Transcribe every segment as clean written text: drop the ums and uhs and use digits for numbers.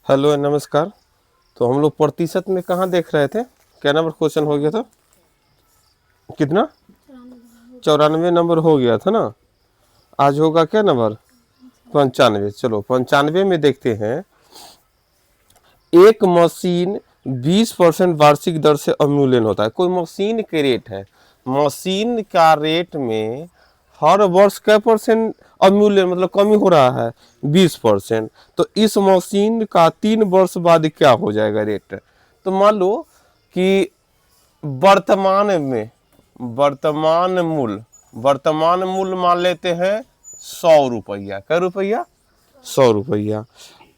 Hello नमस्कार। तो हम लोग प्रतिशत में कहाँ देख रहे थे, क्या नंबर क्वेश्चन हो गया था? कितना? 94 नंबर हो गया था ना। आज होगा क्या नंबर? 95। चलो 95 में देखते हैं। एक मशीन 20% वार्षिक दर से अवमूल्यन होता है। कोई मशीन के रेट है, मशीन का रेट में हर वर्ष कै परसेंट अवमूल्यन मतलब कमी हो रहा है? 20%। तो इस मशीन का 3 वर्ष बाद क्या हो जाएगा रेट? तो मान लो कि वर्तमान में वर्तमान मूल्य मान लेते हैं 100 रुपया। क्या रुपया? 100 रुपया।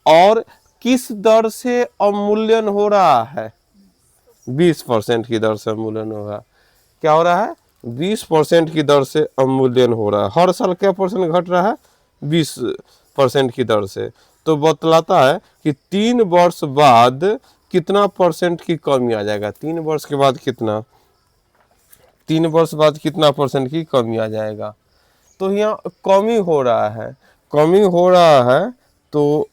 और किस दर से अवमूल्यन हो रहा है? 20% की दर से अवमूल्यन हो रहा है। क्या हो रहा है? 20% की दर से अवमूल्यन हो रहा है। हर साल क्या परसेंट घट रहा है? 20% की दर से। तो बतलाता है कि 3 वर्ष बाद कितना परसेंट की कमी आ जाएगा। 3 वर्ष के बाद कितना? 3 वर्ष बाद कितना परसेंट की कमी आ जाएगा? तो यहाँ कमी हो रहा है, कमी हो रहा है। तो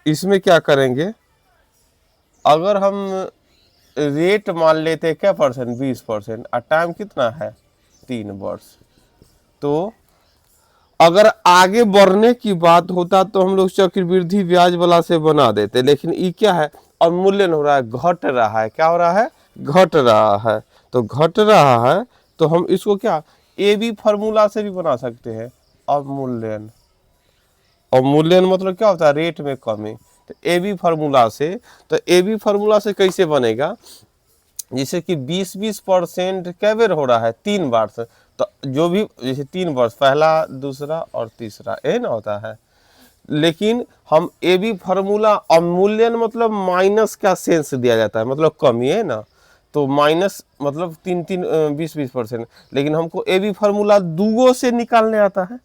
इसमें क्या करेंगे? अगर हम रेट मान लेते हैं क्या परसेंट? 20%। और टाइम कितना है? 3 वर्ष। तो अगर आगे बढ़ने की बात होता तो हम लोग चक्रवृद्धि ब्याज वाला से बना देते, लेकिन ये क्या है? अवमूल्यन हो रहा है, घट रहा है। क्या हो रहा है? घट रहा है। तो घट रहा है तो हम इसको क्या ए बी फार्मूला से भी बना सकते हैं। अवमूल्यन, अवमूल्यन मतलब क्या होता है? रेट में कमी। तो ए बी फार्मूला से, तो ए बी फार्मूला से कैसे बनेगा? जैसे कि 20% कै बेर हो रहा है? 3 बार से। तो जो भी जैसे 3 वर्ष, पहला दूसरा और तीसरा, ये ना होता है। लेकिन हम ए बी फार्मूला अवमूल्यन मतलब माइनस का सेंस दिया जाता है, मतलब कमी है ना। तो माइनस मतलब 20% लेकिन हमको ए बी फार्मूला दूगो से निकालने आता है,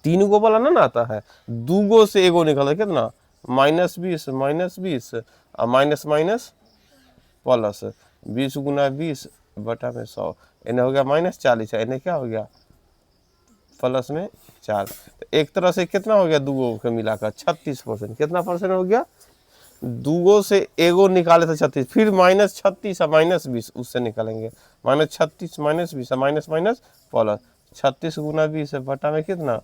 3 गो वाला ना आता है। दूगो से एगो निकालता कितना? -20 -20 और माइनस माइनस प्लस 20 गुना 20 बटा में 100। इन्हें हो गया -40 है, इन्हें क्या हो गया? प्लस में 4। तो एक तरह से कितना हो गया? दूगो के मिलाकर 36%। कितना परसेंट हो गया? दूगो से एगो निकाले थे 36, फिर -36 और -20 उससे निकालेंगे। -36 -20 माइनस माइनस प्लस 36 गुना 20 बटा में कितना?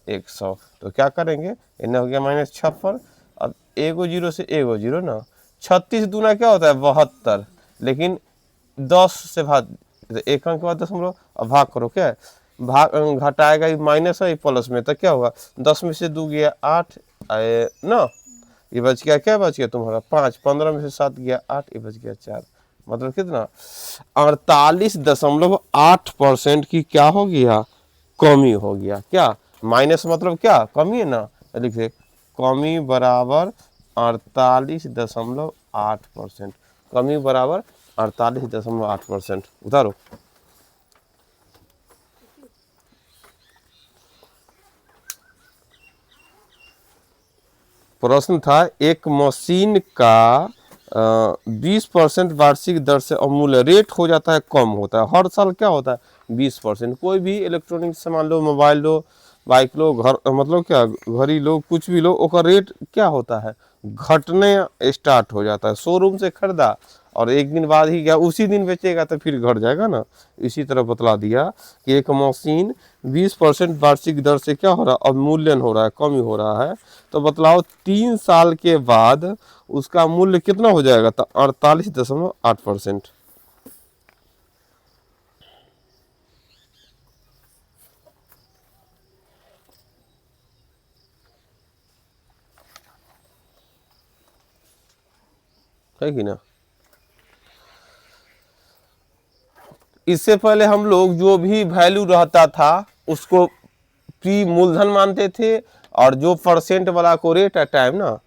100। तो क्या करेंगे? इन्हें हो गया -56। अब एगो जीरो से एगो जीरो ना। 36 दूना क्या होता है? 72। लेकिन 10 से भाग, एक अंक के बाद दशमलव, अब भाग करो। क्या है? भाग घटाएगा ये माइनस है प्लस में, तो क्या होगा? 10 में से 2 गया 8 ना, ये बच गया, क्या बच गया तुम्हारा? 5। 15 में से 7 गया 8, ये बच गया 4। मतलब कितना? 48.8% की क्या हो गया? कमी हो गया। क्या माइनस मतलब क्या? कमी है ना। लिखिए कमी बराबर 48.8%। कमी बराबर 48.8%। उतारो। प्रश्न था एक मशीन का 20% वार्षिक दर से अवमूल्यन रेट हो जाता है, कम होता है। हर साल क्या होता है? 20%। कोई भी इलेक्ट्रॉनिक सामान लो, मोबाइल लो, बाइक लो, घर मतलब क्या घड़ी लो, कुछ भी लो, ओका रेट क्या होता है? घटने स्टार्ट हो जाता है। शोरूम से खरीदा और एक दिन बाद ही क्या उसी दिन बेचेगा तो फिर घट जाएगा ना। इसी तरह बतला दिया कि एक मशीन 20% वार्षिक दर से क्या हो रहा है? अवमूल्यन हो रहा है, कमी हो रहा है। तो बतलाओ 3 साल के बाद उसका मूल्य कितना हो जाएगा? तो 48.8%। है कि ना। इससे पहले हम लोग जो भी वैल्यू रहता था उसको प्री मूलधन मानते थे, और जो परसेंट वाला को रेट है टाइम ना।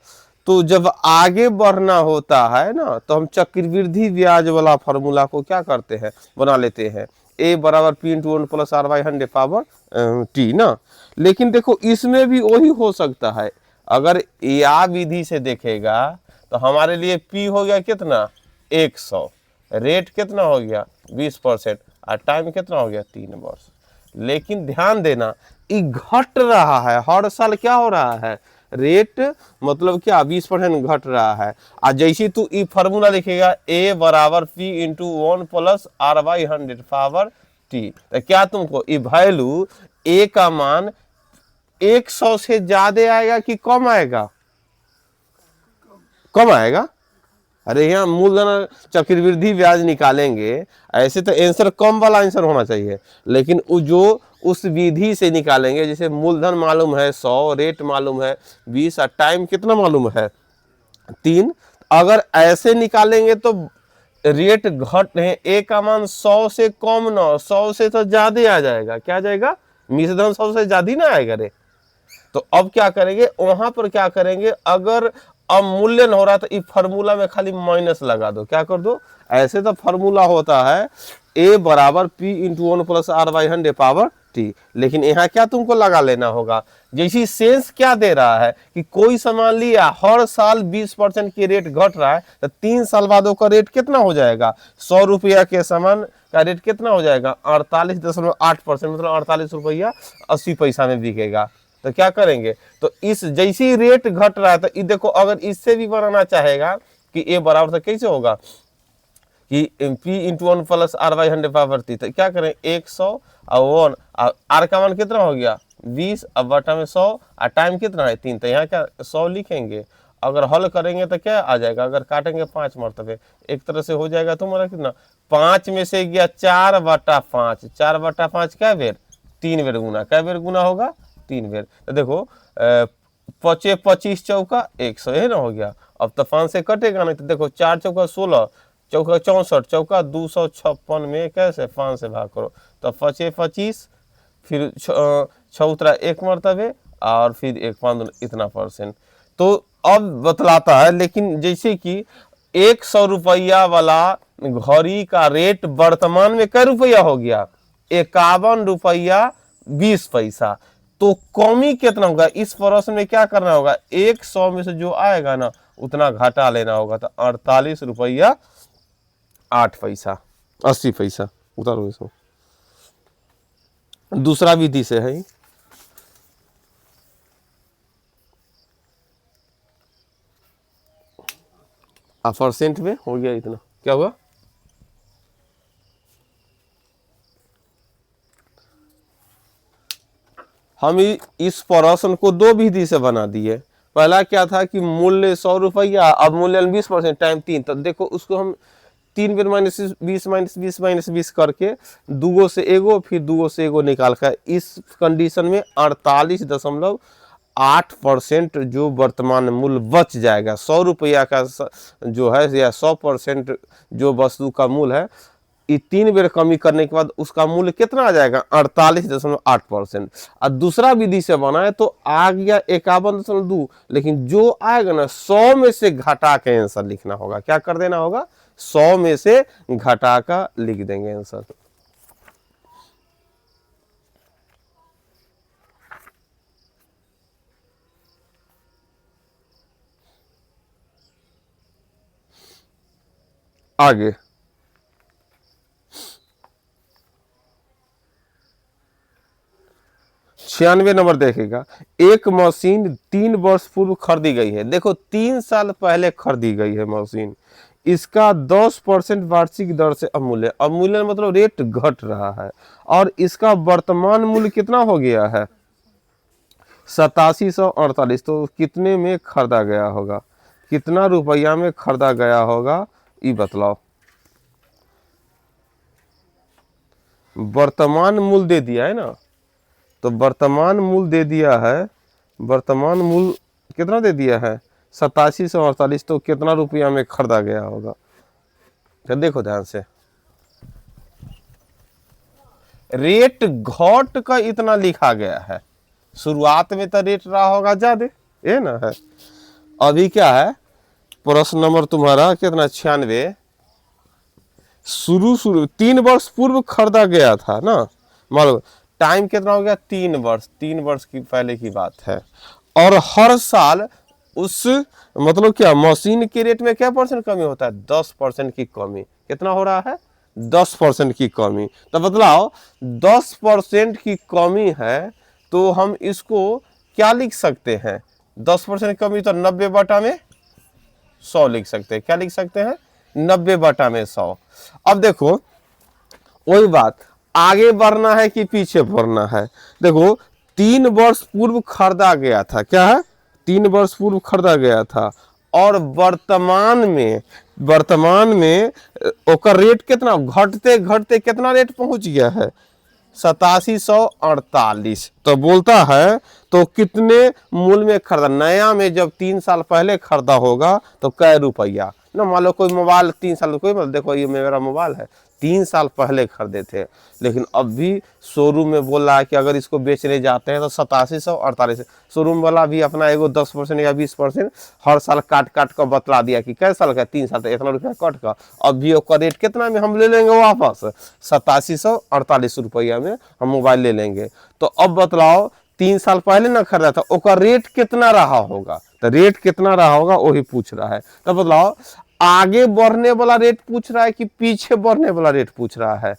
तो जब आगे बढ़ना होता है ना तो हम चक्रवृद्धि ब्याज वाला फार्मूला को क्या करते हैं? बना लेते हैं। ए बराबर P/1 + R/100 ना। लेकिन देखो इसमें भी वही हो सकता है। अगर या विधि से देखेगा तो हमारे लिए P हो गया कितना? 100। रेट कितना हो गया? 20%। और टाइम कितना हो गया? 3 वर्ष। लेकिन ध्यान देना ये घट रहा है, हर साल क्या हो रहा है? रेट मतलब क्या 20% घट रहा है। और जैसे तू ई फार्मूला लिखेगा ए बराबर p into 1 plus r by 100 power t, तो क्या तुमको ये वैल्यू ए का मान 100 से ज्यादा आएगा कि कम आएगा? कम आएगा। अरे यहाँ मूलधन चक्रवृद्धि ब्याज निकालेंगे, ऐसे तो आंसर कम वाला आंसर होना चाहिए, लेकिन जो उस विधि से निकालेंगे, जैसे मूलधन मालूम है 100, रेट मालूम है 20 और टाइम कितना मालूम है 3, अगर ऐसे निकालेंगे तो रेट घट है, ए का मान 100 से कम ना 100 से तो ज्यादा आ जाएगा। क्या आ जाएगा? मिश्रधन 100 से ज्यादा ना आएगा रे। तो अब क्या करेंगे, वहां पर क्या करेंगे, अगर अवमूल्यन हो रहा तो इस फार्मूला में खाली माइनस लगा दो। क्या कर दो? ऐसे तो फार्मूला होता है ए बराबर p into 1 plus r by 100 power t, लेकिन यहाँ क्या तुमको लगा लेना होगा, जैसी सेंस क्या दे रहा है कि कोई सामान लिया हर साल 20% की रेट घट रहा है, तो 3 साल बाद का रेट कितना हो जाएगा? 100 रुपया के सामान का रेट कितना हो जाएगा? 48.8%, मतलब 48 रुपया 80 पैसा में बिकेगा। तो क्या करेंगे, तो इस जैसी रेट घट रहा है, तो ये देखो अगर इससे भी बनाना चाहेगा कि ए बराबर, तो कैसे होगा कि p into 1 plus r by 100 power t, तो क्या करें 100 और 1 आर का मान कितना हो गया 20, अब बटा में 100 और टाइम कितना है 3, तो यहाँ क्या 100 लिखेंगे। अगर हल करेंगे तो क्या आ जाएगा, अगर काटेंगे 5 मरतबे एक तरह से हो जाएगा तुम्हारा कितना, 5 में से गया 4/5, 4/5 क्या बेर 3 बेर गुना, क्या बेर गुना होगा 3 बेर। तो देखो 25 25 चौका 100, यही ना हो गया। अब तो 5 से कटेगा नहीं, तो देखो 4 चौका 16, चौका 64, चौका 256 में कैसे 5 से भाग करो, तो 25 25, फिर 6 1 मरतबे और फिर 1 5 इतना %। तो अब बतलाता है, लेकिन जैसे कि 100 रुपया वाला घड़ी का रेट वर्तमान में कै रुपया हो गया 51 रुपया 20 पैसा, तो कमी कितना होगा इस प्रश्न में? क्या करना होगा, 100 में से जो आएगा ना उतना घटा लेना होगा, तो 48 रुपया 8 पैसा 80 पैसा उतारो इसको। दूसरा विधि से है, % में हो गया इतना, क्या हुआ, हम इस प्रश्न को 2 विधि से बना दिए। पहला क्या था कि मूल्य 100 रुपया, अब मूल्य 20%, टाइम 3, तो देखो उसको हम 3 बेर -20 करके 2 से एगो फिर 2 से एगो निकाल कर इस कंडीशन में 48.8% जो वर्तमान मूल्य बच जाएगा। 100 रुपया का जो है या 100% जो वस्तु का मूल्य है, ये 3 बेर कमी करने के बाद उसका मूल्य कितना आ जाएगा 48.8%। और दूसरा विधि से बनाए तो आ गया 51.2, लेकिन जो आएगा ना 100 में से घटा के आंसर लिखना होगा। क्या कर देना होगा, 100 में से घटा कर लिख देंगे आंसर। आगे 96 नंबर देखेगा, एक मशीन 3 वर्ष पूर्व खरीदी गई है। देखो 3 साल पहले खरीदी गई है मशीन, इसका 10% वार्षिक दर से अवमूल्यन, अवमूल्यन मतलब रेट घट रहा है, और इसका वर्तमान मूल्य कितना हो गया है 8748। तो कितने में खरीदा गया होगा, कितना रुपया में खरीदा गया होगा ये बतलाओ। वर्तमान मूल्य दे दिया है ना, तो वर्तमान मूल्य दे दिया है, वर्तमान मूल्य कितना दे दिया है 8748, तो कितना रुपया में खरीदा गया होगा, तो देखो ध्यान से। रेट घट का इतना लिखा गया है, शुरुआत में तो रेट रहा होगा ज्यादा, ये ना है। अभी क्या है प्रश्न नंबर तुम्हारा कितना 96, शुरू 3 वर्ष पूर्व खरीदा गया था ना, मालूम टाइम कितना हो गया 3 वर्ष, 3 वर्ष की पहले की बात है, और हर साल उस मतलब क्या मशीन के रेट में क्या % कमी होता है 10% की कमी। कितना हो रहा है 10% की कमी। तो बतलाओ 10% की कमी है, तो हम इसको क्या लिख सकते हैं 10% कमी तो 90 बटा में 100 लिख सकते हैं। क्या लिख सकते हैं? 90 बटा में 100। अब देखो वही बात, आगे बढ़ना है कि पीछे बढ़ना है। देखो 3 वर्ष पूर्व खरीदा गया था, क्या है? 3 वर्ष पूर्व खरीदा गया था और वर्तमान में ओकर रेट कितना घटते घटते कितना रेट पहुंच गया है? 8748। तो बोलता है तो कितने मूल्य में खरीदा? नया में जब 3 साल पहले खरीदा होगा तो कै रुपया ना। मान लो कोई मोबाइल 3 साल, कोई मतलब देखो ये मेरा मोबाइल है, 3 साल पहले खरीदे थे, लेकिन अब भी शोरूम में बोल रहा है कि अगर इसको बेचने जाते हैं तो 8748। शोरूम वाला भी अपना एगो 10% या 20% हर साल काट काट कर बतला दिया कि कै साल का, 3 साल, तो इतना रुपया कट का। अब भी उसका रेट कितना में हम ले लेंगे वापस? 8748 रुपया में हम मोबाइल ले लेंगे। तो अब बतलाओ 3 साल पहले ना खरीदा था, उसका रेट कितना रहा होगा? तो रेट कितना रहा होगा वही पूछ रहा है। तो बतलाओ आगे बढ़ने वाला रेट पूछ रहा है कि पीछे बढ़ने वाला रेट पूछ रहा है?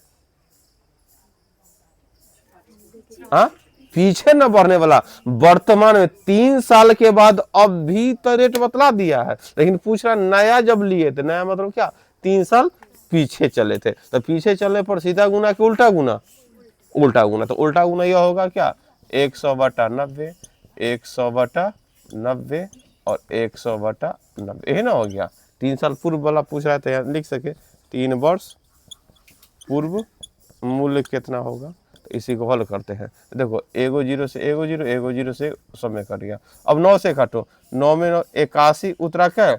हाँ, पीछे न बढ़ने वाला। वर्तमान में 3 साल के बाद अब भी तो रेट बतला दिया है, लेकिन पूछ रहा नया जब लिए थे, नया मतलब क्या? 3 साल पीछे चले थे। तो पीछे चलने पर सीधा गुना कि उल्टा गुना? उल्टा गुना। तो उल्टा गुना यह होगा क्या? 100 बटा 90, 100 बटा 90 और 100 बटा 90, यही ना हो गया। 3 साल पूर्व वाला पूछ रहा था, लिख सके 3 वर्ष पूर्व मूल्य कितना होगा। तो इसी को हल करते हैं। देखो एगो जीरो से एगो जीरो, एगो जीरो से सब में कट गया। अब 9 से काटो, 9 में 81 उतरा क्या?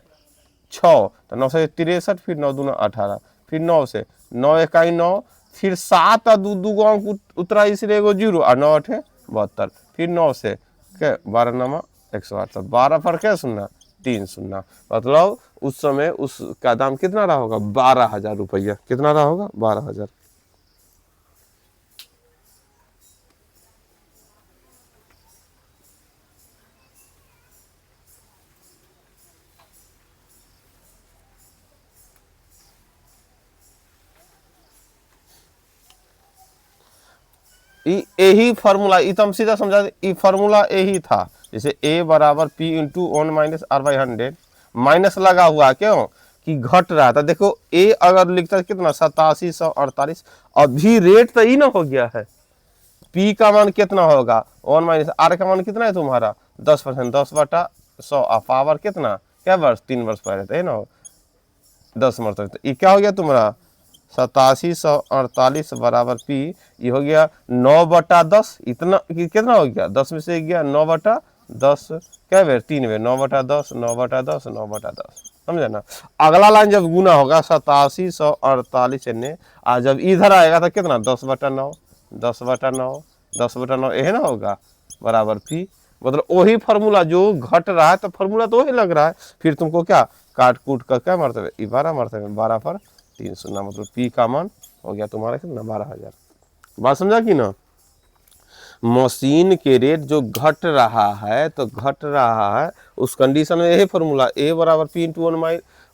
6, तो 9 से 63, फिर 9 दूना 18, फिर 9 से 9 इकाई 9, फिर 7 और 2 अंक उतरा, इसलिए एगो जीरो और 9 8 72, फिर 9 से क्या? 12 नमा 108, तो 12 पर क्या सुनना? 3 सुनना। मतलब उस समय उसका दाम कितना रहा होगा? 12,000 रुपया। कितना रहा होगा? 12,000। यही फार्मूला हम सीधा समझा दे, फार्मूला यही था। जैसे a बराबर p into 1 minus r/100, minus लगा हुआ क्यों? कि घट रहा था। देखो a अगर लिखता है कितना? 8748। अभी रेट तो ही ना हो गया है। p का मान कितना होगा? 1 माइनस r का मान कितना है तुम्हारा? 10%, 10 बटा 100 पावर कितना? क्या वर्ष? 3 वर्ष पहले थे ना, 10 वर्ष तक। ये क्या हो गया तुम्हारा? 8748 बराबर p, ये हो गया 9 बटा 10। इतना कितना हो गया? 10 में से गया 9 बटा 10, क्या बेर? 3 बेर 9 बटा 10, 9 बटा 10, 9 बटा 10। समझे ना? अगला लाइन जब गुना होगा 8748 ने, आज जब इधर आएगा तो कितना? 10 बटा 9, 10 बटा 9, 10 बटा 9, यही ना होगा बराबर p। मतलब वही फार्मूला जो घट रहा है, तो फार्मूला तो वही लग रहा है। फिर तुमको क्या काट कूट कर क्या मरते? 12 मरते, 12 पर 3 सुनना, मतलब p का मान हो गया तुम्हारा कितना? 12,000। बात समझा कि ना? मशीन के रेट जो घट रहा है, तो घट रहा है उस कंडीशन में यही फार्मूला a बराबर p into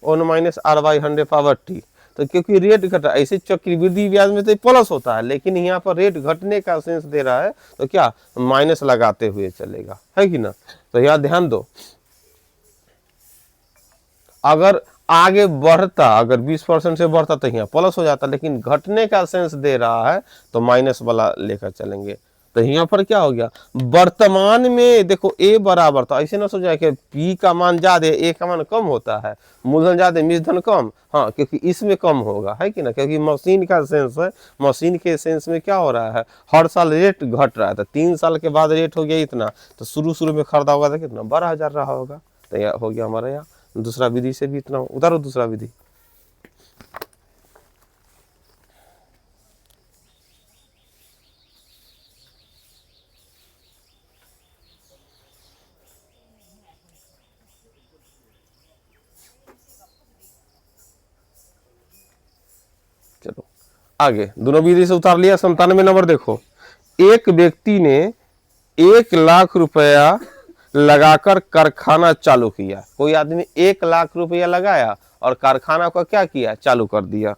1 minus r/100 power t। तो क्योंकि रेट घट रहा है, ऐसे चक्रवृद्धि ब्याज में तो प्लस होता है, लेकिन यहाँ पर रेट घटने का सेंस दे रहा है, तो क्या माइनस लगाते हुए चलेगा, है कि ना? तो यहाँ ध्यान दो, अगर आगे बढ़ता, अगर 20% से बढ़ता तो यहाँ प्लस हो जाता, लेकिन घटने का सेंस दे रहा है तो माइनस वाला लेकर चलेंगे। तो यहाँ पर क्या हो गया? वर्तमान में देखो a बराबर, तो ऐसे ना सोचा कि p का मान ज्यादा, a का मान कम होता है, मूलधन ज्यादा मूलधन कम। हाँ, क्योंकि इसमें कम होगा, है कि ना? क्योंकि मशीन का सेंस है, मशीन के सेंस में क्या हो रहा है? हर साल रेट घट रहा है। तो 3 साल के बाद रेट हो गया इतना, तो शुरू में खरीदा होगा तो कितना? 12,000 रहा होगा। तो यह हो गया हमारे यहाँ। दूसरा विधि से भी इतना उतारो, दूसरा विधि। चलो आगे, दोनों विधि से उतार लिया। 97 नंबर देखो, एक व्यक्ति ने 1 लाख रुपया लगाकर कारखाना चालू किया। कोई आदमी 1 लाख रुपया लगाया और कारखाना को क्या किया? चालू कर दिया।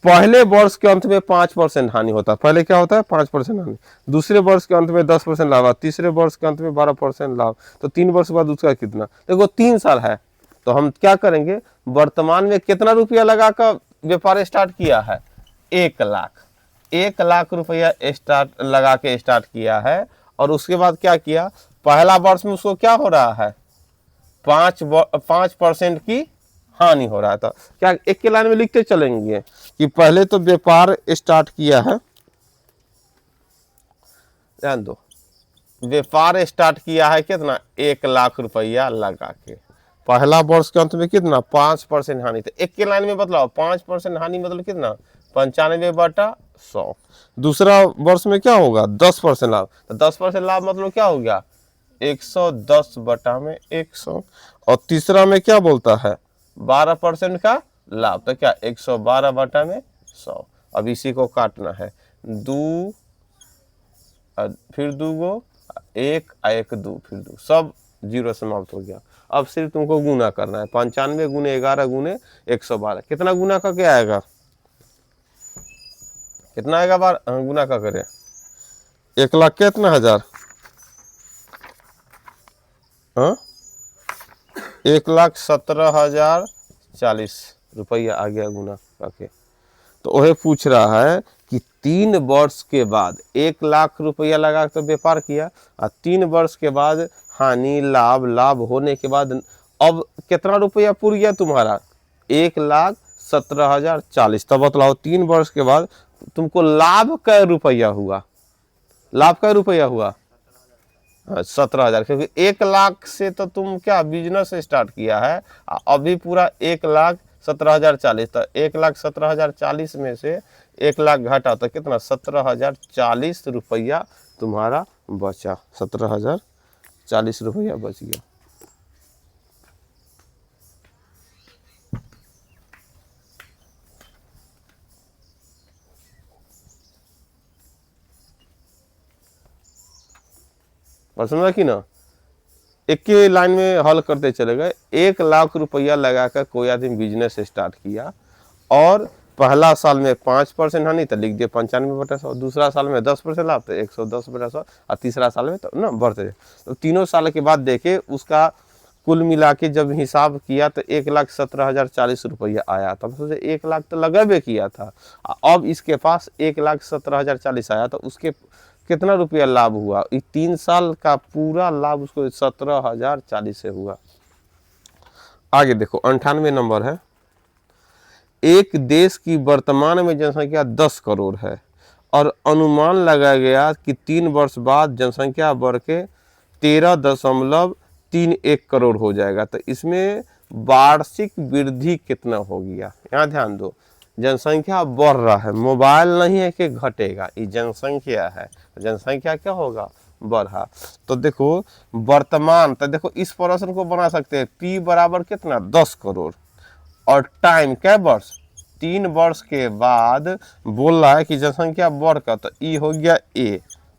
पहले वर्ष के अंत में 5% हानि होता है। पहले क्या होता है? 5% हानि। दूसरे वर्ष के अंत में 10% लाभ, तीसरे वर्ष के अंत में 12% लाभ। तो 3 वर्ष बाद उसका कितना? देखो 3 साल है, तो हम क्या करेंगे, वर्तमान में कितना रुपया लगाकर व्यापार स्टार्ट किया है? 1 लाख। 1 लाख रुपया स्टार्ट लगा के स्टार्ट किया है, और उसके बाद क्या किया? पहला वर्ष में उसको क्या हो रहा है? 5% की हानि हो रहा है। तो क्या एक के लाइन में लिखते चलेंगे कि पहले तो व्यापार स्टार्ट किया है, ध्यान दो, व्यापार स्टार्ट किया है कितना? 1 लाख रुपया लगा के। पहला वर्ष के अंत में कितना? 5% हानि। तो एक के लाइन में बतलाओ, 5% हानि मतलब कितना? 95/100। दूसरा वर्ष में क्या होगा? 10% लाभ। तो 10% लाभ मतलब क्या हो गया? 110/100। और तीसरा में क्या बोलता है? 12% का लाभ। तो क्या? 112/100। अब इसी को काटना है, 2 फिर 2 गो 1 1 2 फिर 2, सब 0 समाप्त हो गया। अब सिर्फ तुमको गुना करना है, 95 गुने 11 गुने 112। कितना गुना करके आएगा? कितना आएगा? बार गुना का करें, 1 लाख कितना हजार? हाँ, 1,17,040 रुपया आ गया गुना करके। तो वह पूछ रहा है कि 3 वर्ष के बाद 1 लाख रुपया लगा तो व्यापार किया, और 3 वर्ष के बाद हानि लाभ, लाभ होने के बाद अब कितना रुपया पूर गया तुम्हारा? 1,17,040। तब बतलाओ 3 वर्ष के बाद तुमको लाभ कै रुपया हुआ? लाभ कै रुपया हुआ? 17,000। क्योंकि 1 लाख से तो तुम क्या बिजनेस स्टार्ट किया है, अभी पूरा 1,17,040। तो 1,17,040 में से 1 लाख घटा तो कितना? 17,040 रुपया तुम्हारा बचा। 17,040 रुपया बच गया। और समझा कि ना? एक ही लाइन में हल करते चले गए। 1 लाख रुपया लगाकर कोई आदमी बिजनेस स्टार्ट किया, और पहला साल में 5% हानि तो लिख दिए 95/100, दूसरा साल में 10% लाभ तो 110/100, और तीसरा साल में तो ना बढ़ते। तो तीनों साल के बाद देखे उसका कुल मिला के जब हिसाब किया तो 1,17,040 रुपया आया। तब सोचे 1 लाख तो लगभग किया था, अब इसके पास 1,17,040 आया, तो उसके कितना रुपया लाभ हुआ? 3 साल का पूरा लाभ उसको 17,040 से हुआ। आगे देखो 98 नंबर है। एक देश की वर्तमान में जनसंख्या 10 करोड़ है, और अनुमान लगाया गया कि 3 वर्ष बाद जनसंख्या बढ़ के 13.31 करोड़ हो जाएगा। तो इसमें वार्षिक वृद्धि कितना हो गया? यहाँ ध्यान दो, जनसंख्या बढ़ रहा है, मोबाइल नहीं है कि घटेगा, ये जनसंख्या है। जनसंख्या क्या होगा? बढ़ा। तो देखो वर्तमान, तो देखो इस प्रश्न को बना सकते हैं, P बराबर कितना? 10 करोड़, और टाइम क्या वर्ष? 3 वर्ष के बाद बोल रहा है कि जनसंख्या बढ़कर, तो ई हो गया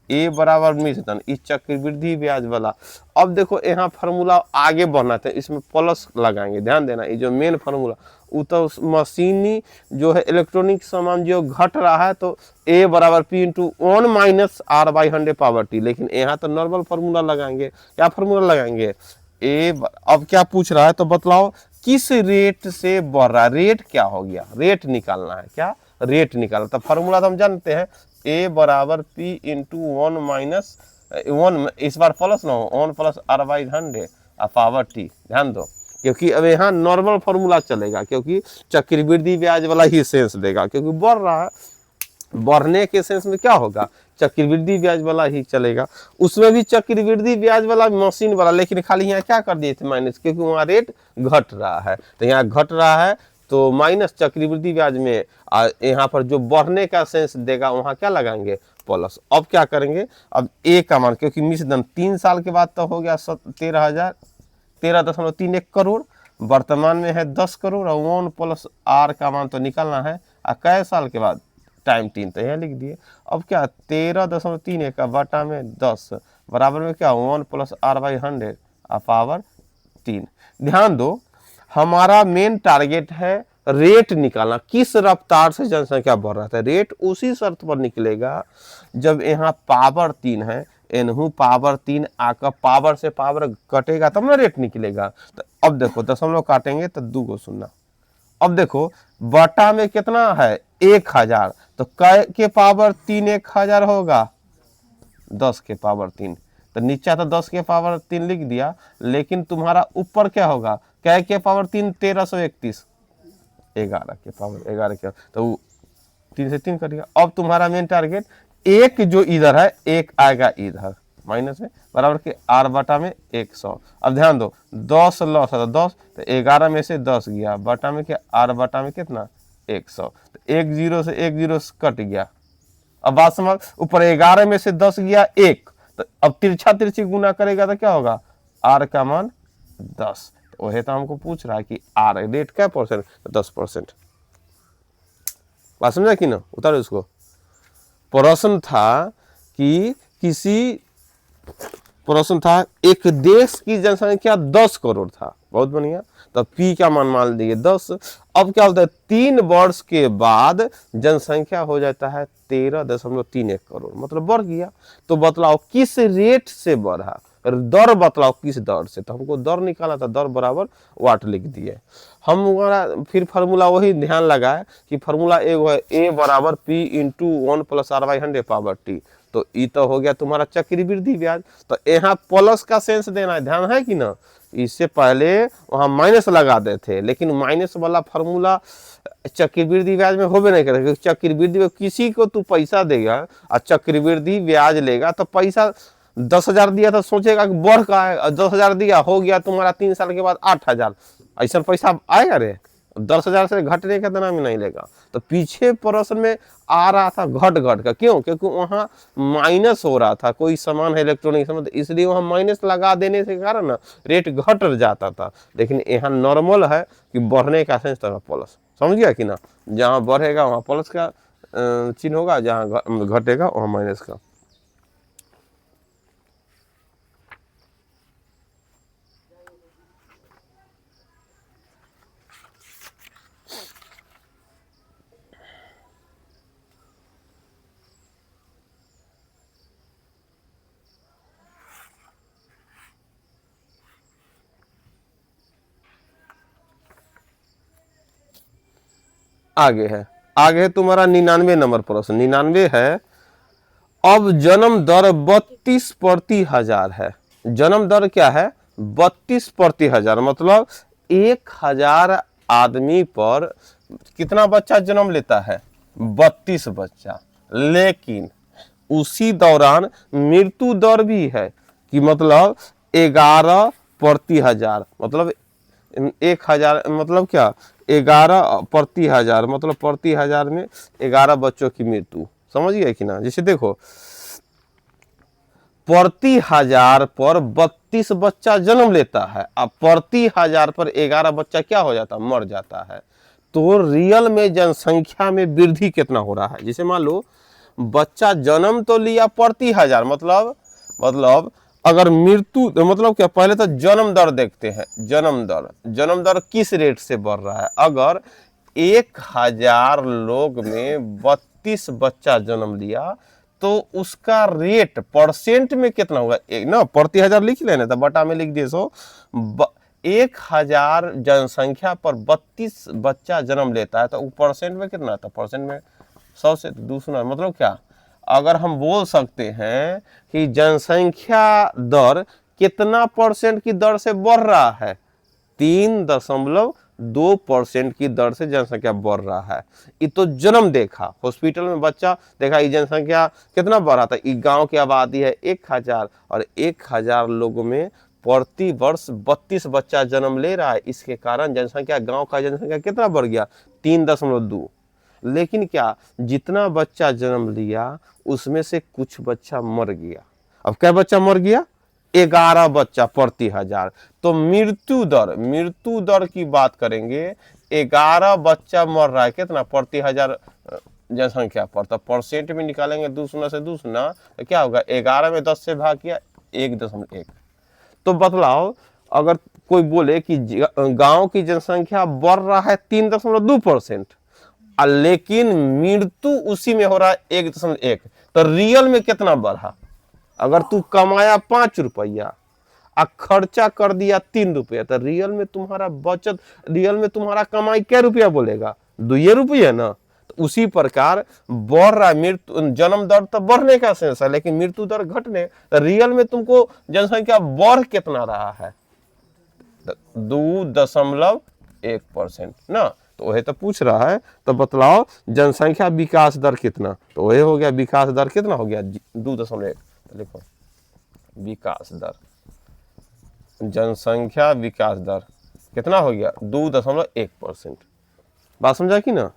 ए बराबर मिश्रण, इस चक्रवृद्धि ब्याज वाला। अब देखो यहाँ फार्मूला आगे बढ़ना था, इसमें प्लस लगाएंगे, ध्यान देना। ये जो मेन फार्मूला वो तो मशीनी जो है इलेक्ट्रॉनिक सामान जो घट रहा है, तो ए बराबर P × 1 - R/100 लेकिन यहाँ तो नॉर्मल फार्मूला लगाएंगे। क्या फार्मूला लगाएंगे? अब क्या पूछ रहा है तो बतलाओ किस रेट से बढ़ रहा है? रेट क्या हो गया? रेट निकालना है। क्या? रेट निकालना। तो फार्मूला तो हम जानते हैं, ए बराबर P × 1 इस बार प्लस ना हो, 1 + R/100 ध्यान दो, क्योंकि अब यहाँ नॉर्मल फार्मूला चलेगा, क्योंकि चक्रवृद्धि ब्याज वाला ही सेंस देगा, क्योंकि बढ़ रहा है। बढ़ने के सेंस में क्या होगा? चक्रवृद्धि ब्याज वाला ही चलेगा। उसमें भी चक्रवृद्धि ब्याज वाला मशीन वाला, लेकिन खाली यहाँ क्या कर दिए थे? माइनस, क्योंकि वहाँ रेट घट रहा है। तो यहाँ घट रहा है तो माइनस चक्रवृद्धि ब्याज में, यहाँ पर जो बढ़ने का सेंस देगा वहाँ क्या लगाएंगे? प्लस। अब क्या करेंगे? अब ए का मान, क्योंकि मिश्रण 3 साल के बाद तो हो गया 13.31 करोड़, वर्तमान में है 10 करोड़, और 1 + R का मान तो निकालना है। कै साल के बाद? टाइम 3, तो यहाँ लिख दिए। अब क्या? 13.31 का बटा में 10 बराबर में क्या? 1 + R/100 पावर 3। ध्यान दो, हमारा मेन टारगेट है रेट निकालना, किस रफ्तार से जनसंख्या बढ़ रहा है। रेट उसी शर्त पर निकलेगा जब यहाँ पावर 3 है, एनहू पावर 3 आकर पावर से पावर कटेगा तब ना रेट निकलेगा। तो अब देखो दशमलव काटेंगे तो 2 को सुनना। अब देखो बटा में कितना है 1000, तो कै के पावर 3 1000 होगा 10 के पावर 3। तो नीचे तो 10 के पावर 3 लिख दिया, लेकिन तुम्हारा ऊपर क्या होगा, कै के पावर 3 1331, 11 के पावर 11 के, तो 3 से 3 कटेगा। अब तुम्हारा मेन टारगेट एक जो इधर है एक आएगा इधर माइनस में, बराबर के r बटा में 100। अब ध्यान दो 10 लॉस है तो 10, तो 11 में से 10 गया, बटा में क्या r बटा में कितना 100, तो 1 0 से 1 0 कट गया। अब बात समझ, ऊपर 11 में से 10 गया 1, तो अब तिरछा तिरछी गुना करेगा तो क्या होगा r का मान 10। तो वही तो हमको पूछ रहा है कि r रेट क्या परसेंट, तो 10%। बात समझा कि ना, उतारो इसको। प्रश्न था कि प्रश्न था एक देश की जनसंख्या 10 करोड़ था, बहुत बढ़िया, तो पी का मान दिए 10। अब क्या होता है 3 वर्ष के बाद जनसंख्या हो जाता है 13.31 करोड़, मतलब बढ़ गया। तो बतलाओ किस रेट से बढ़ा, दर बतलाओ किस दर से। तो हमको दर निकाला था, दर बराबर वाट लिख दिए हम। फिर फार्मूला वही ध्यान लगाए कि फार्मूला एगो है ए बराबर p into 1 + r/100 power t. तो ई तो हो गया तुम्हारा चक्रवृद्धि ब्याज। तो यहाँ प्लस का सेंस देना है, ध्यान है कि ना। इससे पहले वहां माइनस लगा देते, लेकिन माइनस वाला फार्मूला चक्रवृद्धि ब्याज में होबे नहीं करेगा। चक्रवृद्धि में किसी को तू पैसा देगा और चक्रवृद्धि ब्याज लेगा, तो पैसा 10,000 दिया तो सोचेगा कि बढ़ का है, 10,000 दिया हो गया तुम्हारा 3 साल के बाद 8,000, ऐसा पैसा आएगा रे। 10,000 से घटने का नाम नहीं लेगा। तो पीछे प्रश्न में आ रहा था घट का, क्यों, क्योंकि वहां माइनस हो रहा था, कोई सामान है इलेक्ट्रॉनिक सामान, इसलिए वहां माइनस लगा देने से कारण ना रेट घट जाता था। लेकिन यहाँ नॉर्मल है कि बढ़ने का सेंस था प्लस, समझ गया कि ना। जहाँ बढ़ेगा वहां प्लस का चिन्ह होगा, जहाँ घटेगा वहां माइनस का। आगे है तुम्हारा 99 नंबर प्रश्न। 99 है, अब जन्म दर 32 प्रति हजार है। जन्म दर क्या है 32 प्रति हजार, मतलब 1000 आदमी पर कितना बच्चा जन्म लेता है 32 बच्चा। लेकिन उसी दौरान मृत्यु दर भी है कि मतलब 11 प्रति हजार, मतलब 1000 मतलब क्या 11 प्रति हजार, मतलब प्रति हजार में 11 बच्चों की मृत्यु, समझ गए कि ना। जैसे देखो प्रति हजार पर 32 बच्चा जन्म लेता है, अब प्रति हजार पर 11 बच्चा क्या हो जाता है मर जाता है। तो रियल में जनसंख्या में वृद्धि कितना हो रहा है। जैसे मान लो बच्चा जन्म तो लिया प्रति हजार, मतलब अगर मृत्यु मतलब क्या, पहले तो जन्म दर देखते हैं। जन्म दर किस रेट से बढ़ रहा है। अगर 1000 लोग में 32 बच्चा जन्म लिया तो उसका रेट परसेंट में कितना होगा, ना प्रति हजार लिख लेना था, बटा में लिख दिए। 1000 जनसंख्या पर 32 बच्चा जन्म लेता है, तो परसेंट में कितना था, परसेंट में 100 से 200, मतलब क्या, अगर हम बोल सकते हैं कि जनसंख्या दर कितना परसेंट की दर से बढ़ रहा है, 3.2% की दर से जनसंख्या बढ़ रहा है। ये तो जन्म देखा, हॉस्पिटल में बच्चा देखा, ये जनसंख्या कितना बढ़ा था। ये गांव की आबादी है 1000 और 1000 लोगों में प्रति वर्ष 32 बच्चा जन्म ले रहा है। इसके कारण जनसंख्या, गांव का जनसंख्या कितना बढ़ गया 3.2। लेकिन क्या, जितना बच्चा जन्म लिया उसमें से कुछ बच्चा मर गया। अब क्या बच्चा मर गया 11 बच्चा प्रति हजार। तो मृत्यु दर की बात करेंगे, 11 बच्चा मर रहा है कितना प्रति हजार जनसंख्या पर, तो परसेंट में निकालेंगे 2 शून्य से 2 शून्य, तो क्या होगा 11 में 10 से भाग किया 1.1। तो बतलाओ अगर कोई बोले कि गांव की जनसंख्या बढ़ रहा है 3.2%, लेकिन मृत्यु उसी में हो रहा है 1.1, तो रियल में कितना बढ़ा? अगर तू कमाया 5 रुपया और खर्चा कर दिया 3 रुपया, तो रियल में तुम्हारा बचत, रियल में तुम्हारा कमाई क्या रुपया बोलेगा? 2 रुपये ना। तो उसी प्रकार बढ़ रहा है मृत्यु, जन्म दर तो बढ़ने का सेंस है, लेकिन मृत्यु दर घटने, तो रियल में तुमको जनसंख्या बढ़ कितना रहा है? 2.1% ना। तो वही तो पूछ रहा है, तो बतलाओ जनसंख्या विकास दर कितना? तो वही हो गया, विकास दर कितना हो गया? 2.1। तो लिखो विकास दर, जनसंख्या विकास दर कितना हो गया? 2.1%। बात समझा कि ना?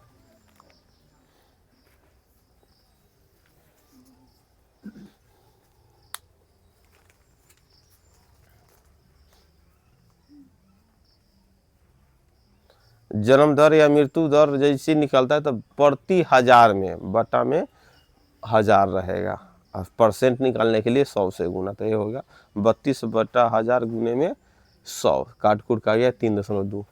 जन्म दर या मृत्यु दर जैसे निकलता है, तो प्रति 1000 में बटा में 1000 रहेगा, और परसेंट निकालने के लिए 100 से गुना, तो ये होगा 32/1000 गुने में 100, काट कूट का गया 3.2।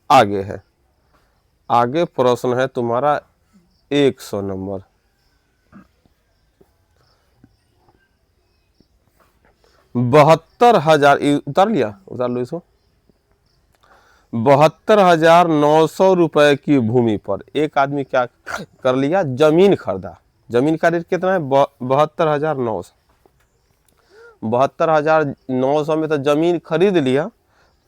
आगे है, आगे प्रश्न है तुम्हारा 100 नंबर। 72,000, उतार लिया, उतार लो इसको। 72,900 रुपए की भूमि पर एक आदमी क्या कर लिया? जमीन खरीदा। जमीन का रेट कितना है? 72,900। 72,900 में तो जमीन खरीद लिया,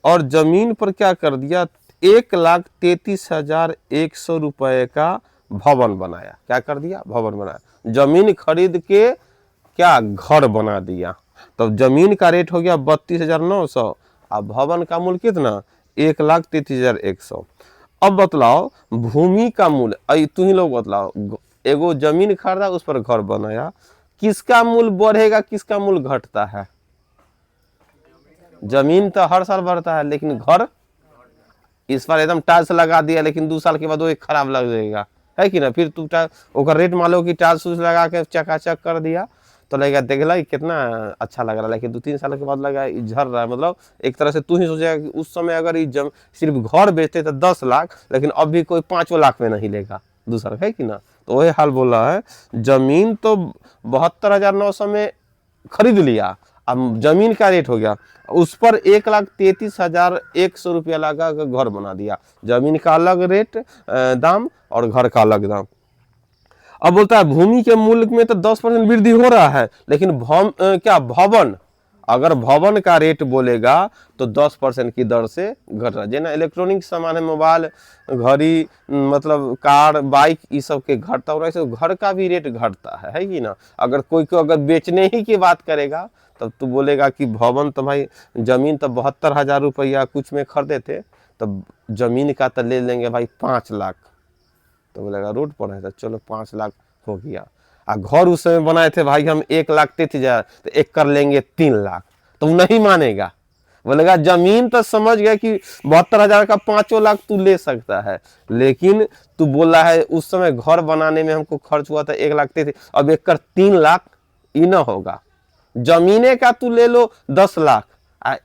और जमीन पर क्या कर दिया? 1,33,100 रुपए का भवन बनाया। क्या कर दिया? भवन बनाया। जमीन खरीद के क्या घर बना दिया। तो जमीन का रेट हो गया 32,900, और भवन का मूल्य कितना? 1,33,100। अब बतलाओ भूमि का मूल्य, तुम ही लोग बतलाओ, एगो जमीन खरीदा, उस पर घर बनाया, किसका मूल्य बढ़ेगा, किसका मूल्य घटता है? जमीन तो हर साल बढ़ता है, लेकिन घर इस बार एकदम टाइल्स लगा दिया, लेकिन 2 साल के बाद वो एक खराब लग जाएगा, है कि ना? फिर तू ओकर रेट मान लो कि टाइल्स लगा के चकाचक कर दिया, तो लगेगा देखला कितना अच्छा लग रहा है, लेकिन 2-3 साल के बाद लगा झड़ रहा है। मतलब एक तरह से तू ही सोचेगा कि उस समय अगर ये सिर्फ घर बेचते तो 10 लाख, लेकिन अब भी कोई 5 लाख में नहीं लेगा दूसरा, है कि ना? तो वही हाल बोल रहा है, जमीन तो 72,900 में खरीद लिया, अब जमीन का रेट हो गया, उस पर 1,33,100 रुपया लगा कर घर बना दिया। जमीन का अलग रेट दाम और घर का अलग दाम। अब बोलता है भूमि के मूल्य में तो 10% वृद्धि हो रहा है, लेकिन भवन, अगर भवन का रेट बोलेगा तो 10% की दर से घट रहा है। जेना इलेक्ट्रॉनिक सामान है, मोबाइल, घड़ी, मतलब कार, बाइक, ये सब के घटता हो रहा है, घर का भी रेट घटता है कि ना? अगर कोई को अगर बेचने ही की बात करेगा, तब तो बोलेगा कि भवन तो भाई, जमीन तो 72,000 रुपया कुछ में खरीदे थे, तब जमीन का तो ले लेंगे भाई 5 लाख। तो बोलेगा रोड पर है तो चलो 5 लाख हो गया। आ घर उस समय बनाए थे भाई हम 1,33,000, तो एक कर लेंगे 3 लाख, तो नहीं मानेगा। बोलेगा जमीन तो समझ गया कि 72,000 का 5 लाख तू ले सकता है, लेकिन तू बोला है उस समय घर बनाने में हमको खर्च हुआ था 1,33,000, अब एक कर 3 लाख, ये ना होगा। जमीने का तू ले लो 10 लाख,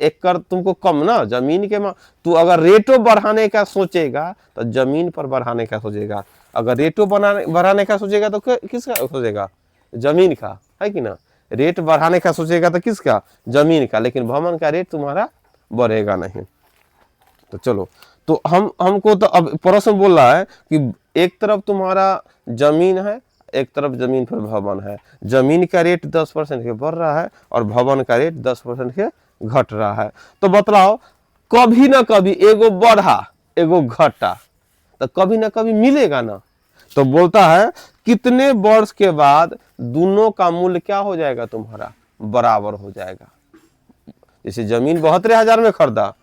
एक कर तुमको कम ना जमीन के तू अगर रेटो बढ़ाने का सोचेगा तो जमीन पर बढ़ाने का सोचेगा, अगर रेटो बढ़ाने का सोचेगा तो किसका सोचेगा? जमीन का, है कि ना? रेट बढ़ाने का सोचेगा तो किसका? जमीन का, लेकिन भवन का रेट तुम्हारा बढ़ेगा नहीं। तो चलो, तो हमको तो अब प्रश्न बोल रहा है कि एक तरफ तुम्हारा जमीन है, एक तरफ जमीन पर भवन है, जमीन का रेट 10% के बढ़ रहा है और भवन का रेट 10% के घट रहा है। तो बतलाओ कभी ना कभी एगो बढ़ा एगो घटा, तो कभी ना कभी मिलेगा ना। तो बोलता है कितने वर्ष के बाद दोनों का मूल्य क्या हो जाएगा? तुम्हारा बराबर हो जाएगा। जैसे जमीन 72,000 में खरीदा,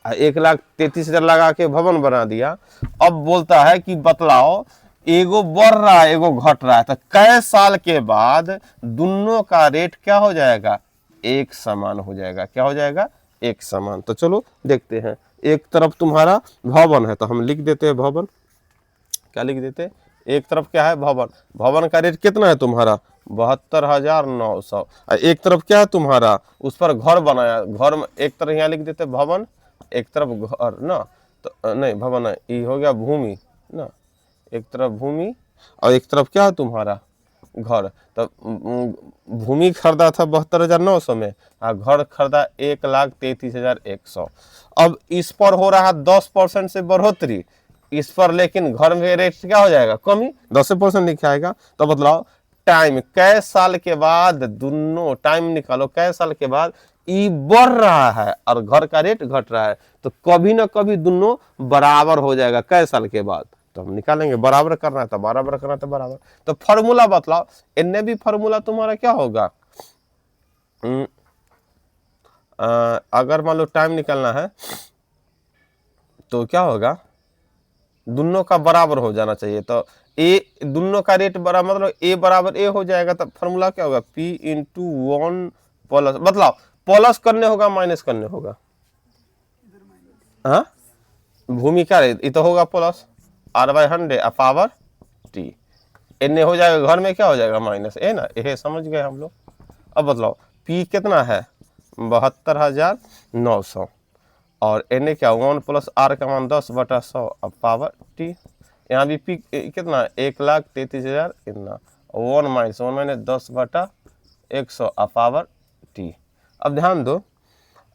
1,33,000 लगा के भवन बना दिया, अब बोलता है कि बतलाओ एगो बढ़ रहा है एगो घट रहा है, तो कै साल के बाद दोनों का रेट क्या हो जाएगा? एक समान हो जाएगा। क्या हो जाएगा? एक समान। तो चलो देखते हैं। एक तरफ तुम्हारा भवन है, तो हम लिख देते हैं भवन, क्या लिख देते हैं? एक तरफ क्या है भवन, भवन का रेट कितना है तुम्हारा 72,900, एक तरफ क्या है तुम्हारा उस पर घर बनाया, घर में एक तरफ यहाँ लिख देते भवन, एक तरफ घर ना, तो नहीं भवन है, ये हो गया भूमि ना, एक तरफ भूमि और एक तरफ क्या है तुम्हारा घर। तो भूमि खरीदा था 72,900 में और घर खरीदा 1,33,100। अब इस पर हो रहा 10% से बढ़ोतरी, इस पर लेकिन घर में रेट क्या हो जाएगा कमी, 10% लिखा आएगा। तो बतलाओ टाइम कै साल के बाद, दोनों टाइम निकालो कै साल के बाद ई बढ़ रहा है और घर का रेट घट रहा है, तो कभी ना कभी दोनों बराबर हो जाएगा कै साल के बाद। तो हम निकालेंगे बराबर करना है तो बराबर करना है तो बराबर। तो फॉर्मूला बतलाओ, इनने भी फॉर्मूला तुम्हारा क्या होगा, अगर मान लो टाइम निकालना है तो क्या होगा, दोनों का बराबर हो जाना चाहिए। तो ए दोनों का रेट बराबर मतलब ए बराबर ए हो जाएगा, तो फॉर्मूला क्या होगा P इंटू 1 प्लस, बतलाओ प्लस करने होगा माइनस करने होगा, हाँ भूमि का रेट ये तो होगा plus R/100 power T, N हो जाएगा घर में क्या हो जाएगा माइनस ए ना, ये समझ गए हम लोग। अब बतलाओ P कितना है 72,900 और एन क्या 1 प्लस R का मान 10/100 अब पावर T, यहाँ भी P कितना 1,33,000 इतना 1 माइनस 10/100 अब पावर T। अब ध्यान दो,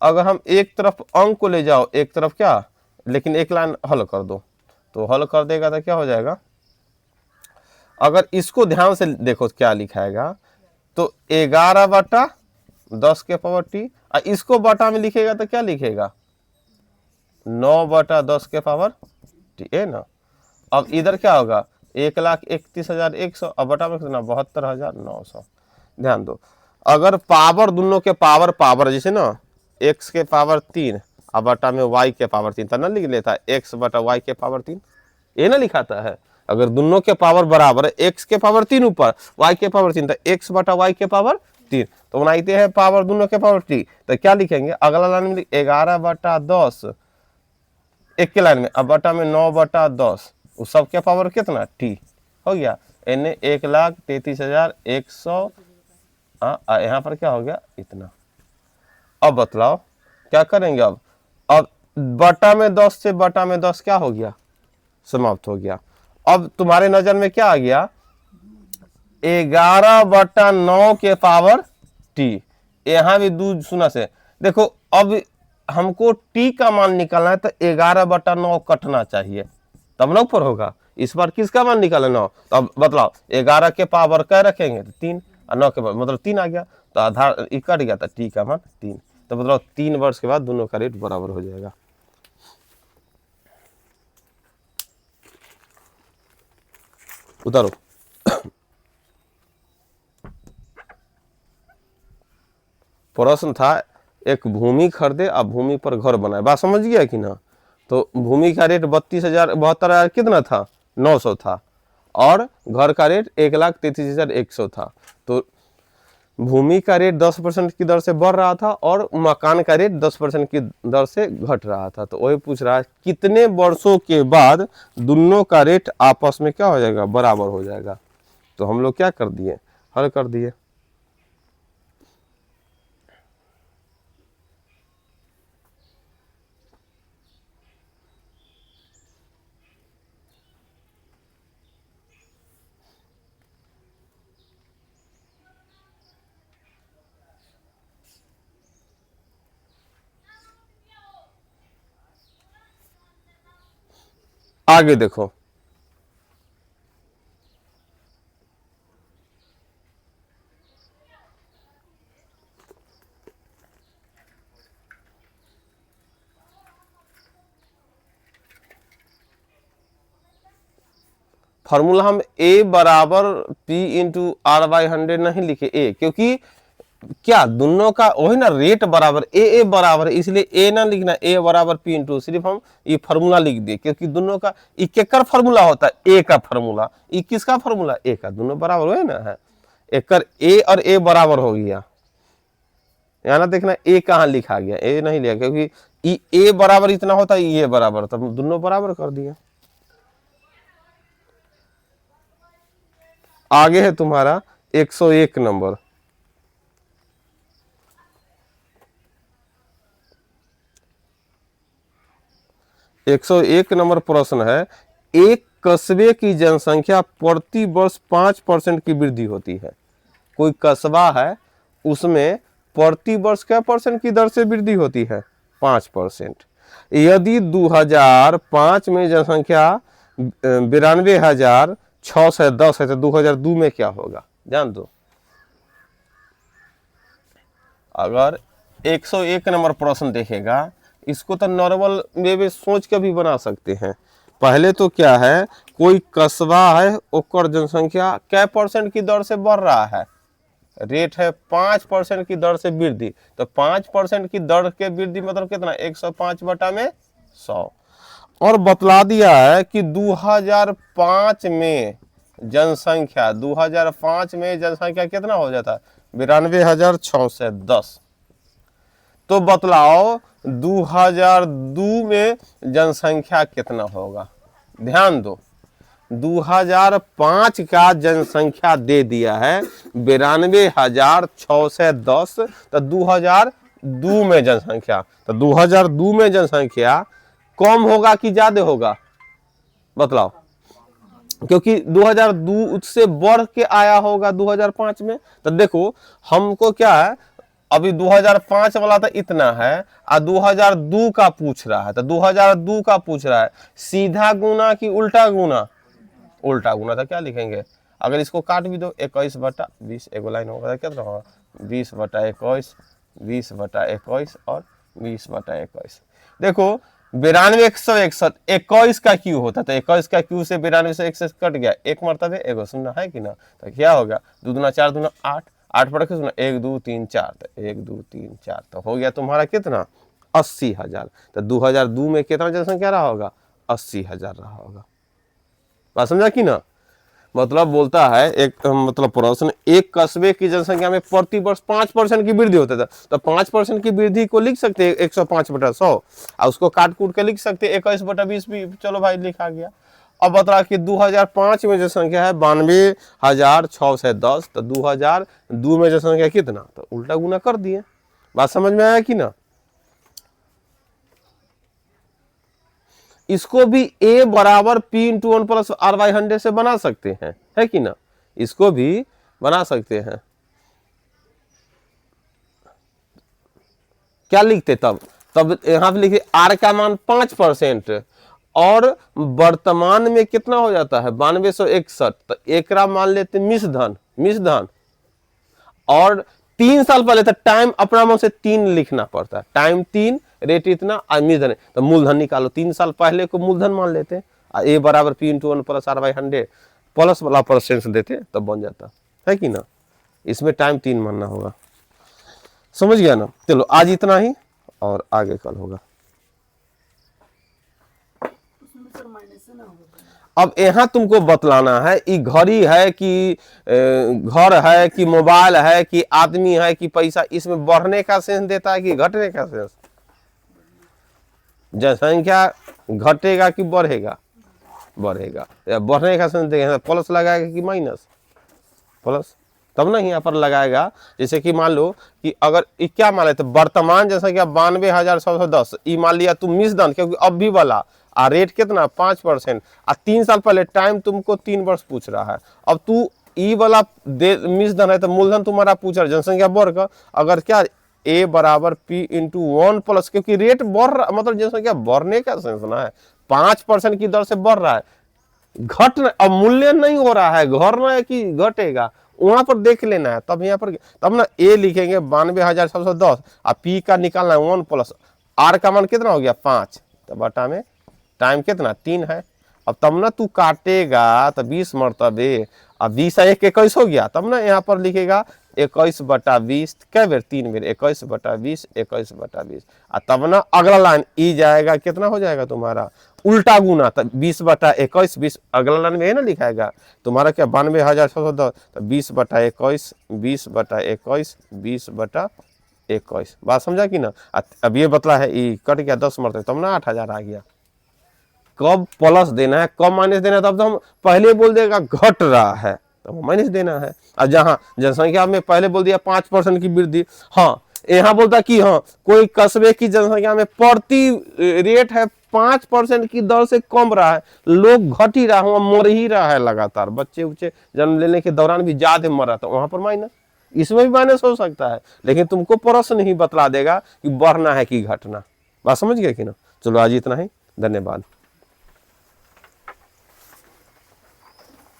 अगर हम एक तरफ अंक को ले जाओ एक तरफ क्या, लेकिन एक लाइन हल कर दो, तो हल कर देगा तो क्या हो जाएगा, अगर इसको ध्यान से देखो क्या लिखाएगा, तो 11/10 के पावर T, और इसको बटा में लिखेगा तो क्या लिखेगा 9/10 के पावर T है ना। अब इधर क्या होगा 1,31,100 अब बटा में कितना 72,900। ध्यान दो, अगर पावर दोनों के पावर जैसे ना x के पावर 3 अब बटा में y के पावर 3 तो ना लिख लेता है x बटा y के पावर 3, ये ना लिखाता है। अगर दोनों के पावर बराबर है, x के पावर 3 ऊपर y के पावर 3 तो x बटा y के पावर 3, तो बनाते हैं पावर दोनों के पावर t, तो क्या लिखेंगे अगला लाइन में 11/10 एक के लाइन में, अब बटा में 9/10 उस सब के पावर कितना t हो गया, एन 1,33,100, यहाँ पर क्या हो गया इतना। अब बतलाओ क्या करेंगे, अब बटा में 10 से बटा में 10 क्या हो गया समाप्त हो गया। अब तुम्हारे नजर में क्या आ गया 11/9 के पावर t, यहां भी दूध सुना से देखो। अब हमको t का मान निकालना है तो 11/9 कटना चाहिए तब ना ऊपर होगा। इस बार किसका मान निकालना 9, तो अब बतलाओ 11 के पावर क्या रखेंगे तो 3 और 9 के पावर मतलब 3 आ गया, तो आधार कट गया था t का मान 3, तो बतलाओ 3 वर्ष के बाद दोनों का रेट बराबर हो जाएगा। उतारो प्रश्न था एक भूमि खरीदे और भूमि पर घर बनाए, बात समझ गया कि ना। तो भूमि का रेट 72,000 कितना था 900 था और घर का रेट 1,33,100 था। तो भूमि का रेट 10% की दर से बढ़ रहा था और मकान का रेट 10% की दर से घट रहा था। तो वही पूछ रहा है कितने वर्षों के बाद दोनों का रेट आपस में क्या हो जाएगा बराबर हो जाएगा। तो हम लोग क्या कर दिए हल कर दिए। आगे देखो फॉर्मूला हम a बराबर P इंटू R/100 नहीं लिखे a, क्योंकि क्या दोनों का वही ना रेट बराबर ए बराबर है, इसलिए ए ना लिखना a बराबर P इंटू, सिर्फ हम ये फार्मूला लिख दिए क्योंकि दोनों का केकर फार्मूला होता है ए का फार्मूला, ये किसका फार्मूला ए का, दोनों बराबर हुए ना है, एकर ए और ए बराबर हो गया। यहाँ ना देखना ए कहाँ लिखा गया, ए नहीं लिया क्योंकि ए बराबर इतना होता है ये बराबर, तब दोनों बराबर कर दिया। आगे है तुम्हारा 101 नंबर। एक 101 नंबर प्रश्न है, एक कस्बे की जनसंख्या प्रति वर्ष 5% की वृद्धि होती है। कोई कस्बा है, उसमें प्रति वर्ष क्या परसेंट की दर से वृद्धि होती है? 5%। यदि 2005 में जनसंख्या 92,610 है तो 2002 में क्या होगा जान दो। अगर 101 नंबर प्रश्न देखेगा, इसको तो नॉर्मल वे में सोच के भी बना सकते हैं। पहले तो क्या है, कोई कस्बा है, ओकर जनसंख्या क्या परसेंट की दर से बढ़ रहा है? रेट है 5% की दर से वृद्धि, तो 5% की दर के वृद्धि मतलब कितना? 105 बटा में 100। और बतला दिया है कि 2005 में जनसंख्या, 2005 में जनसंख्या कितना हो जाता है? 92,610। तो बतलाओ 2002 में जनसंख्या कितना होगा? ध्यान दो, 2005 का जनसंख्या दे दिया है 92,610, तो 2002 में जनसंख्या, तो 2002 में जनसंख्या कम होगा कि ज्यादा होगा? बतलाओ, क्योंकि 2002 से बढ़ के आया होगा 2005 में। तो देखो हमको क्या है, अभी 2005 वाला तो इतना है और 2002 का पूछ रहा है, तो 2002 का पूछ रहा है, सीधा गुना कि उल्टा गुना? उल्टा गुना। तो क्या लिखेंगे? अगर इसको काट भी दो, 21 बटा 20, एगो लाइन होगा कितना होगा? 20 बटा 21, 20 बटा 21 और 20 बटा 21। देखो 92,161, 21 का क्यू होता, तो 21 का क्यू से 92,161 कट गया, एक मरतबे एगो शून्य है कि ना? तो क्या होगा? 2 दूना 4 दूना 8, 8 पर सुना 1 2 3 4, तो 1 2 3 4, तो हो गया तुम्हारा कितना? 80,000। तो 2002 में कितना जनसंख्या रहा होगा? 80,000 रहा होगा। बात समझा कि ना? मतलब बोलता है एक मतलब प्रश्न, एक कस्बे की जनसंख्या में प्रति वर्ष 5% की वृद्धि होता था, तो 5% की वृद्धि को लिख सकते हैं 105 बटा 100, और उसको काट कूट के लिख सकते हैं 21 बटा 20 भी, चलो भाई लिखा गया। अब बता कि 2005 में जनसंख्या है 92,610, तो 2002 में जनसंख्या कितना? तो उल्टा गुना कर दिए। बात समझ में आया कि ना? इसको भी a बराबर p into 1 plus r by 100 से बना सकते हैं, है कि ना? इसको भी बना सकते हैं। क्या लिखते तब यहां पे लिखिए r का मान 5%, और वर्तमान में कितना हो जाता है? 92,161, तो एकरा मान लेते मिश्रधन, और 3 साल पहले था, टाइम अपना मन से 3 लिखना पड़ता है, टाइम 3, रेट इतना और मिश्रधन, तो मूलधन निकालो, 3 साल पहले को मूलधन मान लेते, और a बराबर p into 1 plus r by 100 plus वाला परसेंट देते, तब बन जाता है कि ना? इसमें टाइम 3 मानना होगा। समझ गया ना? चलो आज इतना ही, और आगे कल होगा। अब यहाँ तुमको बतलाना है, ये घड़ी है कि घर है कि मोबाइल है कि आदमी है कि पैसा, इसमें बढ़ने का सेंस देता है कि घटने का सेंस? जनसंख्या घटेगा कि बढ़ेगा? बढ़ेगा। या बढ़ने का सेंस देगा, प्लस लगाएगा कि माइनस? प्लस, तब ना यहाँ पर लगाएगा। जैसे कि मान लो कि अगर क्या मान लेते, वर्तमान जनसंख्या 92,610, ये मान लिया तुम मिश्रधन, क्योंकि अब भी वाला आ रेट कितना? 5%, और 3 साल पहले टाइम तुमको 3 वर्ष पूछ रहा है। अब तू ई वाला मिश्रधन है तो मूलधन तुम्हारा पूछ रहा है, जनसंख्या बढ़ कर, अगर क्या a बराबर p इंटू 1 प्लस, क्योंकि रेट बढ़ रहा, मतलब जनसंख्या बढ़ने का सेंस ना है, 5% की दर से बढ़ रहा है, घट अब मूल्य नहीं हो रहा है, घटना है कि घटेगा, वहां पर देख लेना है। तब यहाँ पर तब ना a लिखेंगे 92,710, और p का निकालना है 1 प्लस r का मान कितना हो गया? 5, तो बटा में टाइम कितना? 3 है। अब तब ना तू काटेगा तो 20 मरतबे, अब 20 1 21 हो गया, तब ना यहाँ पर लिखेगा 21 बटा 20, कै बेर? 3 बेर, 21 बटा 20, 21 बटा 20, और तब ना अगला लाइन ई जाएगा, कितना हो जाएगा तुम्हारा? उल्टा गुना, तो 20 बटा 21, 20 अगला लाइन में है ना लिखाएगा तुम्हारा क्या? 92,610, तो 20 बटा 21, 20 बटा 21, 20 बटा 21। बात समझा कि ना? अब ये बतला है, ई कट गया 10 मरतबे, तब ना 8,000 आ गया। कब प्लस देना है, कब माइनस देना है, तब तो हम पहले बोल देगा घट रहा है, तो माइनस देना है। और जहां जनसंख्या में पहले बोल दिया 5% की वृद्धि, हाँ यहाँ बोलता कि हाँ कोई कस्बे की जनसंख्या में प्रति रेट है 5% की दर से कम रहा है, लोग घट ही रहा है, मर ही रहा है लगातार, बच्चे उच्चे जन्म लेने के दौरान भी ज्यादा मर रहा था, वहां पर माइनस, इसमें भी माइनस हो सकता है, लेकिन तुमको प्रश्न ही बतला देगा कि बढ़ना है कि घटना। बात समझ गए कि ना। चलो आज इतना ही, धन्यवाद।